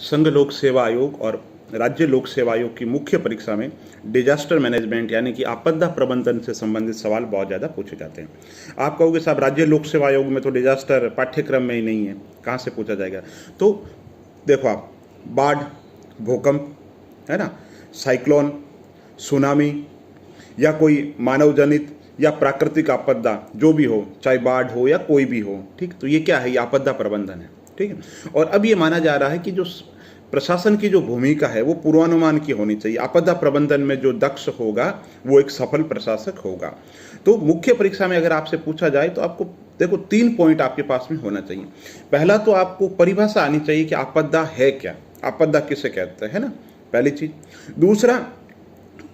संघ लोक सेवा आयोग और राज्य लोक सेवा आयोग की मुख्य परीक्षा में डिजास्टर मैनेजमेंट यानी कि आपदा प्रबंधन से संबंधित सवाल बहुत ज़्यादा पूछे जाते हैं। आप कहोगे साहब राज्य लोक सेवा आयोग में तो डिजास्टर पाठ्यक्रम में ही नहीं है, कहाँ से पूछा जाएगा? तो देखो आप, बाढ़, भूकंप, है ना, साइक्लोन, सुनामी या कोई मानव जनित या प्राकृतिक आपदा जो भी हो, चाहे बाढ़ हो या कोई भी हो, ठीक, तो ये क्या है? ये आपदा प्रबंधन है, ठीक है। और अब ये माना जा रहा है कि जो प्रशासन की जो भूमिका है वो पूर्वानुमान की होनी चाहिए। आपदा प्रबंधन में जो दक्ष होगा वो एक सफल प्रशासक होगा। तो मुख्य परीक्षा में अगर आपसे पूछा जाए तो आपको देखो 3 पॉइंट आपके पास में होना चाहिए। पहला तो आपको परिभाषा आनी चाहिए कि आपदा है क्या, आपदा किसे कहते हैं ना, पहली चीज। दूसरा,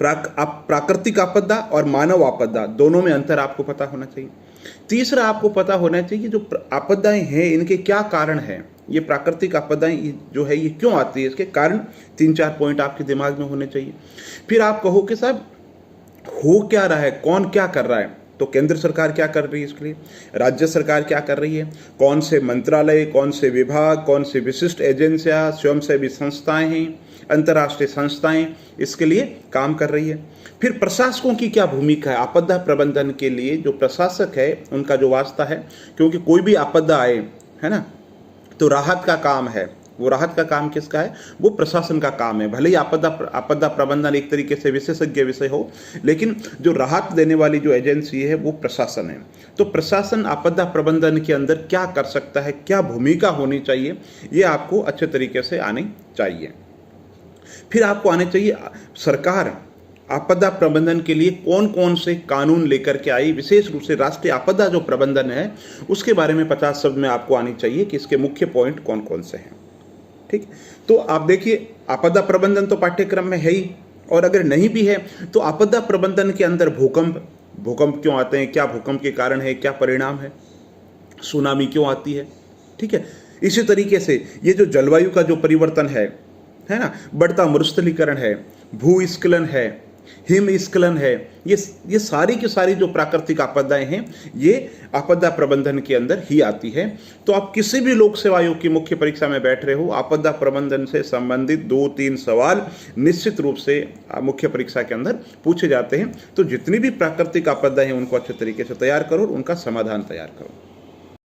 प्राकृतिक आपदा और मानव आपदा दोनों में अंतर आपको पता होना चाहिए। तीसरा, आपको पता होना चाहिए कि जो आपदाएं हैं इनके क्या कारण हैं, ये प्राकृतिक आपदाएं जो है ये क्यों आती है, इसके कारण 3-4 पॉइंट आपके दिमाग में होने चाहिए। फिर आप कहो कि साहब हो क्या रहा है, कौन क्या कर रहा है, तो केंद्र सरकार क्या कर रही है इसके लिए, राज्य सरकार क्या कर रही है, कौन से मंत्रालय, कौन से विभाग, कौन से विशिष्ट एजेंसियां, स्वयंसेवी संस्थाएं हैं, अंतर्राष्ट्रीय संस्थाएं इसके लिए काम कर रही है। फिर प्रशासकों की क्या भूमिका है आपदा प्रबंधन के लिए, जो प्रशासक है उनका जो वास्ता है, क्योंकि कोई भी आपदा आए, है ना, तो राहत का काम है, वो राहत का काम किसका है? वो प्रशासन का काम है। भले ही आपदा प्रबंधन एक तरीके से विशेषज्ञ विषय हो, लेकिन जो राहत देने वाली जो एजेंसी है वो प्रशासन है। तो प्रशासन आपदा प्रबंधन के अंदर क्या कर सकता है, क्या भूमिका होनी चाहिए, ये आपको अच्छे तरीके से आनी चाहिए। फिर आपको आने चाहिए सरकार आपदा प्रबंधन के लिए कौन कौन से कानून लेकर के आई, विशेष रूप से राष्ट्रीय आपदा जो प्रबंधन है उसके बारे में 50 शब्द में आपको आनी चाहिए कि इसके मुख्य पॉइंट कौन कौन से हैं, ठीक। तो आप देखिए, आपदा प्रबंधन तो पाठ्यक्रम में है ही, और अगर नहीं भी है तो आपदा प्रबंधन के अंदर भूकंप क्यों आते हैं, क्या भूकंप के कारण है, क्या परिणाम है, सुनामी क्यों आती है, ठीक है। इसी तरीके से ये जो जलवायु का जो परिवर्तन है ना, बढ़ता मरुस्थलीकरण है, भूस्खलन है, हिमस्खलन है, ये सारी की सारी जो प्राकृतिक आपदाएं हैं ये आपदा प्रबंधन के अंदर ही आती है। तो आप किसी भी लोक सेवा आयोग की मुख्य परीक्षा में बैठ रहे हो, आपदा प्रबंधन से संबंधित 2-3 सवाल निश्चित रूप से मुख्य परीक्षा के अंदर पूछे जाते हैं। तो जितनी भी प्राकृतिक आपदाएं हैं उनको अच्छे तरीके से तैयार करो और उनका समाधान तैयार करो।